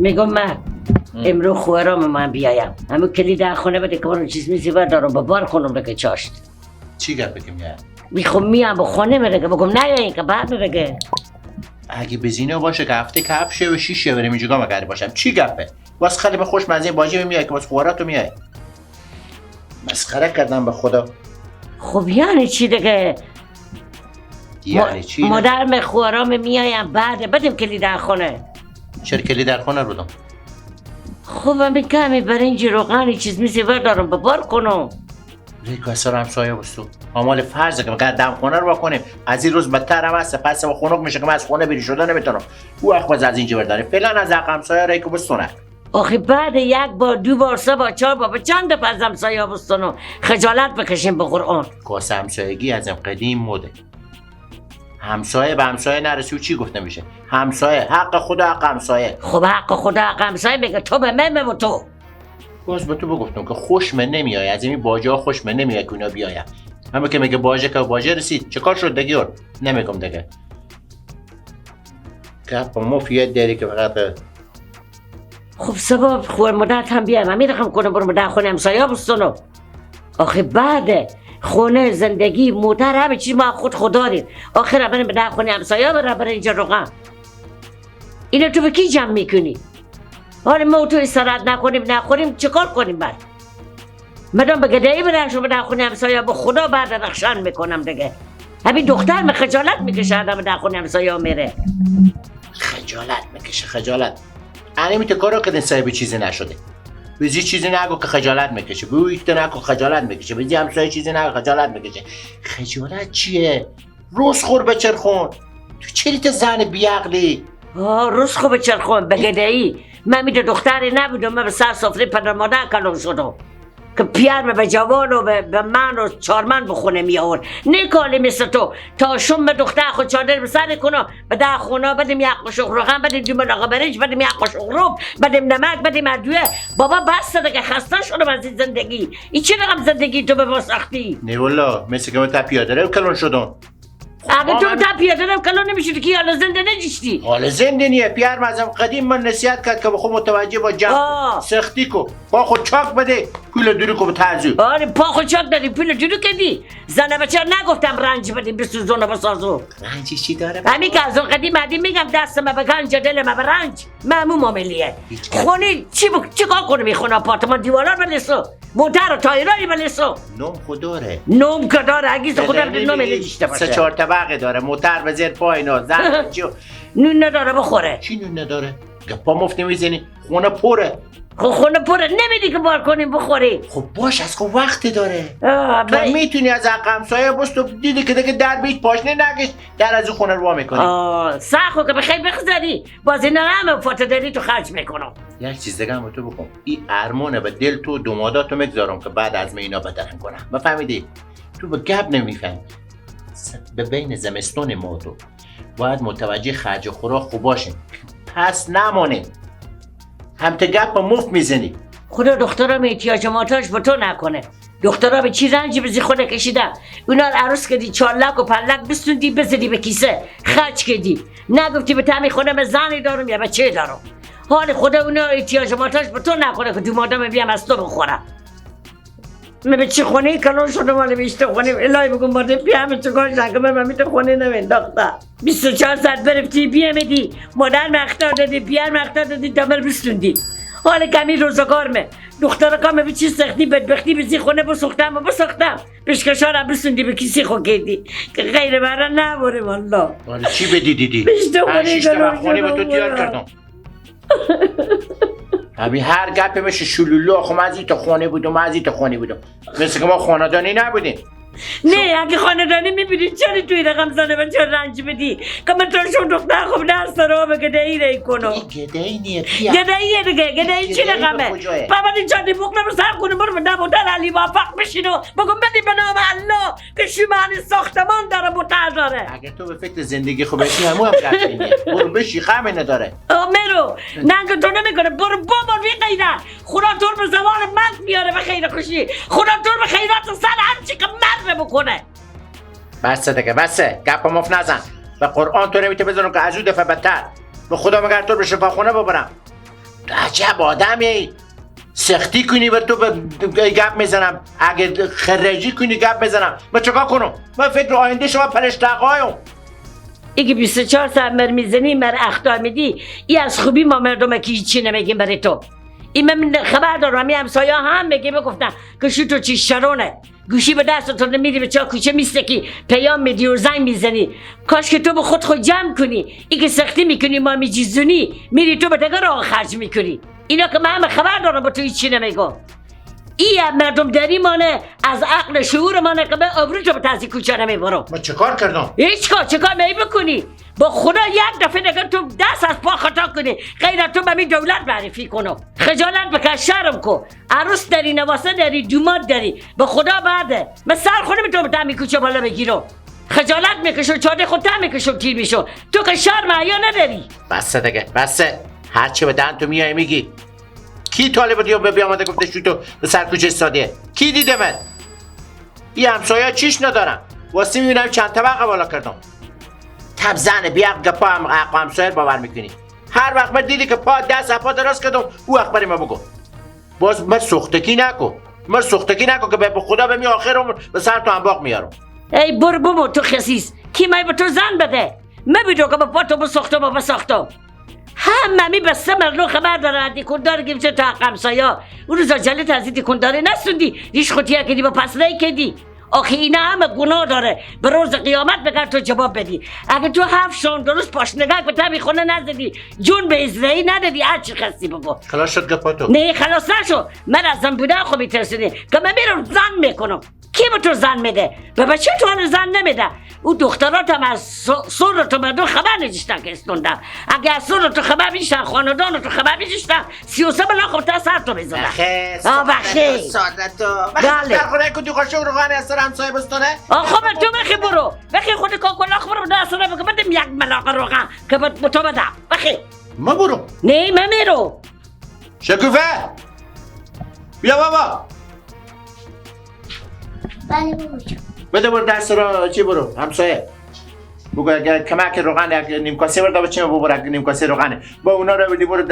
میگم من امرو خوارم من بیایم همون کلید خونه بده که من چیز میزی بردارم با بار خونم بگه چاشت. چی گپ بگم میاد؟ میخوام میام با خونه میرگه بگم نه یا این که بعد میرگه. اگه بزینه باشه که هفته که 7 و 6 بریم اینجا مگری باشم چی گپه؟ واسه خیلی به خوشمزه باجی میای که واسه خواراتو میای. مسخره کردم به خدا. خب یعنی چی دیگه؟ یعنی چی؟ مادرم خوارام میایم بعد بدیم کلید خونه. چرا کلید در خونه رو دم؟ خب من کمی برنج روغنی چیز میزی بردارم به بار کنم. ریکو اثر همسایه بستو آمال فرضه که بقید دم خونه رو بکنیم از این روز بدتر هم هست پس و خنک میشه که من از خونه بری شده نمیتونم او وقت باز از اینجا برداریم فعلا از حق همسایه ریکو بستونه. آخه بعد یک بار 2 بار 3 بار 4 بار به چند تا از همسایه بستونو خجالت بکشیم به قرآن. کاسه همسایگی از قدیم مده. همسایه به همسایه نرسی و چی گفته میشه؟ همسایه حق خدا حق همسایه. خب حق خدا حق همسایه میگه تو به من و تو. باز به تو بگفتم که خوش من نمیای از این باجا خوش من نمیای که اینا بیایم. همه که میگه باجه که باجه رسید چه کار شد دیگه نمیگم دیگه. گپ مفید داری که فقط خب سبب خوار مدت هم بیایم من میرخم کنم برو مدت خونه همسایه بستونو. آخه بعد خونه زندگی موتر همه چیز ما خود داریم. آخر بریم مدت خونه همسایه برای اینجا روغن. اینو تو به کی جمع میکنی؟ حالا ما تو استراحت نخوریم چیکار کنیم بعد؟ مدام به گدایی برم شو به خونه همسایه با خدا بعد رخشان میکنم دیگه. همین دختر من خجالت میکشه آدم در خونه همسایه میره. خجالت میکشه خجالت. یعنی میته کارو که صاحب چیزی نشده. بزی چیزی نگو که خجالت میکشه. بویت نگو خجالت میکشه. بزی همسایه چیزی نگو خجالت میکشه. خجالت چیه؟ روز خور بچرخون. تو چریت زن بیعقلی؟ روز خور بچرخون بگدایی. من میده دختری نبودم من به سر سفره پدر مادر کلم شدم که پیار به جوان و به من و 4 من بخونه می آورد. نکالی مثل تو تا شم به دختر خود چادر به سر کنم به در خونه بدیم یک قشق روغن بدیم دیمون آقا برنج بدیم یک قشق روب بدیم نمک بدیم ادویه. بابا بس دیگه خسته شدم از این زندگی. این چه رقم زندگی تو به ما سختی؟ نه والله مثل که من تا پیاده رو کلون شدم. اگه تو تا پیاده رو کلون نمیشی که حالا زنده نجشتی. حالا زنده نیه پیار مازم قدیم من نصیحت کرد که بخو متوجه با جمع سختی کو با خود چاک بده پول دورو کو به ترزو. آره پا خود چاک دادی پول دورو کردی. زنه بچه نگفتم رنج بدیم بسوزونه بسازو. رنجی چی داره؟ همین که از اون قدیم میگم دست ما به گنج دل ما به رنج معموم معاملیه. خونی چی کار کنه میخونه آپارتمان دیوالار بلسو موتر و تایرایی بلسو. نوم خوداره. نوم که داره اگه خودم نوم نمیشته باشه. 3-4 طبقه داره موتر به زیر پایینا زن چیو نون نداره بخوره. چی نون نداره؟ گپا مفت نمیزنی خونه پره. خب خونه پره نمیدی که بار کنیم بخوری. خب باش از که وقت داره. تو میتونی از حق همسایه بست و دیدی که دیگه در بیت پاشنه نگشت در از اون خونه رو وا میکنی. سخو که بخیر بخزدی باز اینا همه فاتو داری تو خرج میکنم. یک چیز دیگه هم تو بکن این ارمونه به دل تو دوماداتو میگذارم که بعد از اینا بدرن کنم بفهمیدی؟ تو به گپ نمیفهمی. به بین زمستون ما تو باید متوجه خرج خوراک خوب باشیم پس نمانیم هم تا گپ مفت میزنی. خدا دخترم احتیاج ماتاش به تو نکنه. دخترها به چی رنجی بزی خونه کشیدن اونا رو عروس کردی 4 لک و 5 لک بستوندی بزدی به کیسه خرج کردی نگفتی به تعمی خونه به زنی دارم یا بچه دارم. حال خدا اونا احتیاج ماتاش به تو نکنه که تو مادام بیام از تو بخورم. من به چی خونه کلون شدم ولی بیشتر خونه الهی بگم مادم پیام چکار شکم من میتونم خونه نمینداختم 24 ساعت برفتی بیامدی مادر مختار دادی پیار مختار دادی دمر بستوندی. حالا کمی روزگارمه دختر کامه به چی سختی بدبختی بزی خونه بسختم پیشکشارم بستوندی به کسی خو کردی که غیر برا نباره والله. حالا چی بدی دیدی؟ بیشتر خونه به تو دیار کردم. همین هر گپی میشه شلولو آخه من از این تا خونه بودم مثل که ما خاندانی نبودیم. نه اگه خاندانی میبینی چرا توی رقم زنه و چرا رنج بدی که من تو شون دختر خوب درست رو به گدهی رای کنم. گدهی نیه گدهیه دیگه گدهی چی رقمه؟ بابا این چندی بکنم سر کنم برو به نبودن علی موفق بشینو بگم بدی به نام الله که شیمان ساختمان داره موتر داره. اگه تو به فکر زندگی خوب بشی همون هم گفتی نیه برو بشی خمه نداره. مرو ننگ تو نمیکنه برو بابا بیقیده خدا طور به زمان من بیاره به خیر خوشی خدا طور به خیرات سر هرچی که مر بکنه. بسه دیگه بسه گپ مفت نزن به قرآن تو نمیته بزنم که از اون دفعه بدتر به خدا مگر تو به شفاخونه ببرم. تو عجب آدمی، سختی کنی و تو گپ میزنم، اگه خرجی کنی گپ میزنم، من چکار کنم؟ من فکر آینده شما پرشتقایم. اگه 24 ساعت مر میزنی مر اخطار میدی، ای از خوبی ما مردم که هیچی نمیگیم برای تو. این من خبر دارم می همسایا هم میگه گفتن که شو تو چی شرونه گوشی به دستتون نمیدی به چا کوچه میسته که پیام میدی و زنگ میزنی. کاش که تو به خود جمع کنی. ای که سختی میکنی ما میجیزونی میری تو به دگر راه خرج میکنی. اینا که من همه خبر دارم با تو هیچی نمیگم. ای مردم داری مانه از عقل شعور مانه که به ابرو تو به تازی کوچه نمیبرم. من چکار کردم؟ هیچ کار چکار می بکنی؟ با خدا یک دفعه نگه تو دست از پا خطا کنی غیر تو به می دولت معرفی کنم. خجالت بکش شرم کن. عروس داری، نواسه داری، دوماد داری، به خدا بعده. من سر خونه تو به تمی کوچه بالا بگیرم. خجالت میکشم، چاده خود تم میکشم تیر میشم. تو که شرم حیا نداری. بسه دیگه بسه، هرچی به دهن تو میای میگی. کی طالب دیو به آمده گفته شو تو به سر کوچه استادیه؟ کی دیده من؟ این همسایه چیش ندارم، واسه میبینم چند طبقه بالا کردم. تب زنه بیاق گپا همسایه باور میکنی. هر وقت من دیدی که پا دست پا دراز کردم او وقت برای ما بگو. باز من سختکی نکن، که به خدا بمی آخرم به سر تو انباق میارم. ای بربومو تو خسیس کی مای به تو زن بده؟ من بیدو که با پا تو بساختم و بساختم. همه می بسته مردم خبر داره دیکندار گیمچه تا همسایا. اون روزا جلت از دیکنداره نسوندی ریش خوتیه کدی با پسنه کدی. آخه اینا همه گناه داره. به روز قیامت بگر تو جواب بدی. اگه تو 7 شان درست پاشنگاه به تبی خونه نزدی جون به ازرایی ندادی هرچی خستی بگو. خلاص شد گپا تو؟ نه خلاص نشو. من از زن بودن خوبی ترسیدی که من میرم زن میکنم. کی به تو زن میده؟ به بچه تو هنو زن نمیده. او دخترات هم از سر تو مردم خبر نجشتن که استوندن. اگه از سر تو خبر میشتن خاندان تو خبر میشتن 33 بلا خورده سر تو میزنن. بخی سادتو بله در خونه کدی قاشق روغن از سر همسایه بستانه؟ آخه من تو بخی برو بخی خود کاکولا خبر بده اصلا بگه بدم یک ملاقه روغن که به تو بدم بخی. ما برو. نه من میرو. شکوفه بیا بابا. بله باباجان. بده برو دست را چی برو همسایه بگو اگر کمک روغن یک نیم کاسه برده بچه ما ببر نیم کاسه روغنه با اونا رو بدی برو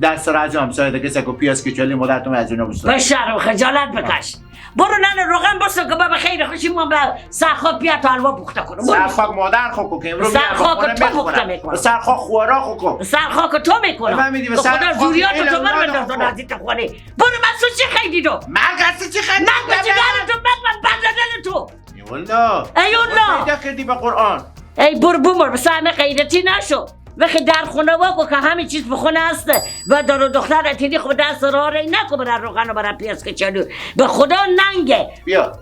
دست را از همسایه ده کسی که پیاز که چلی مدرتم از اونا بستان بشرم خجالت بکش. برو نن روغن بسو که بابا خیلی خوشی ما به سرخاک بیا تا حلوا پخته کنم. سرخاک مادر خوکو که امروز سرخاک تو پخته میکنم. سرخاک خوارا خوکو. سرخاک تو میکنم. که خدا زوریات تو بر بندازن از این خونه. برو من سو چی خیلی دو؟ من قصد چی خیلی؟ من به جگر تو من بندازن تو. ایوالا. ایوالا. پیدا کردی به قرآن. ای برو سهم غیرتی نشو. وقتی در خونه واکو که همه چیز به خونه هسته و دار و دختر اتیدی خود دست راه رای نکو برای روغن و برای پیاز که چلو به خدا ننگه. بیا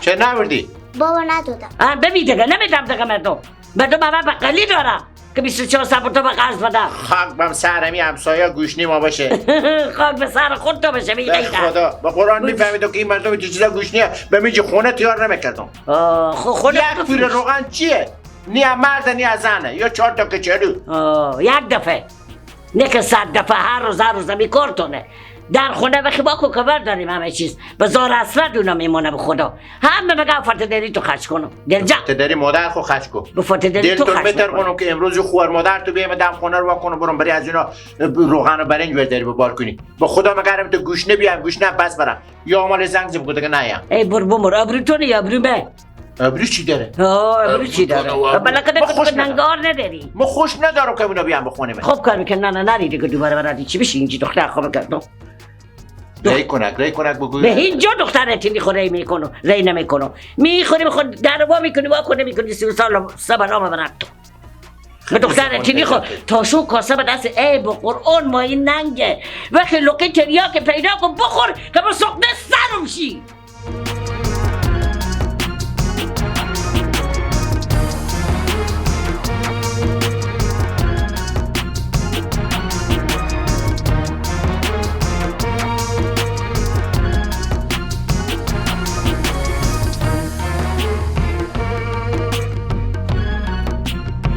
چه نبردی؟ بابا ندادم. ببین دیگه نمیدم دیگه مردم همه بقلی دارم که 24 ساعت تو به قرض بدم. خاک بم سرمی همسایه گوشنی ما باشه. خاک به سر خود تو بشه به خدا به قرآن میفهمید که این مردم چه چیزا گوشنیه به میجی خونه تیار نمیکردم. خود یک پیل روغن چیه؟ نی از مرد نی از زنه یا 4 تا کچلو. یک دفعه نه که 100 دفعه هر روز میکارتونه. در خونه وقتی با کوکور داریم همه چیز به زار اصلا اونا میمونه به خدا. همه بگم فتدری تو خرج کنم دل جا فتدری مادر خو خرج کن به فتدری تو خرج بهتر کنم که امروز خوار مادر تو بیام دم خونه رو واکنم برام برای از اینا روغن و برنج برداری به بار کنی. به خدا مگرم تو گوشنه بیام گوشنه بس برم یا مال زنگ زب که نیم. ای برو ابرو تو نه ابرو به ابرو چی داره؟ ابرو چی داره؟ بلا که ننگار نداری. ما خوش ندارم که اونا بیام بخونه من. خوب کار میکنن نه دیگه دوباره برای چی بشی اینجی دختر خوب کردم. ری کنک بگوی. به هیچ جا دختر تی خوره میکنم ری نمیکنم میخوری بخود در وا میکنی وا کنه میکنی 30 سال سبلام برات تو به دختر تی خو تاشو کاسه به دست ای به قرآن ما این ننگه وقتی لقه تریا که پیدا کن بخور که با سقنه سرم شی.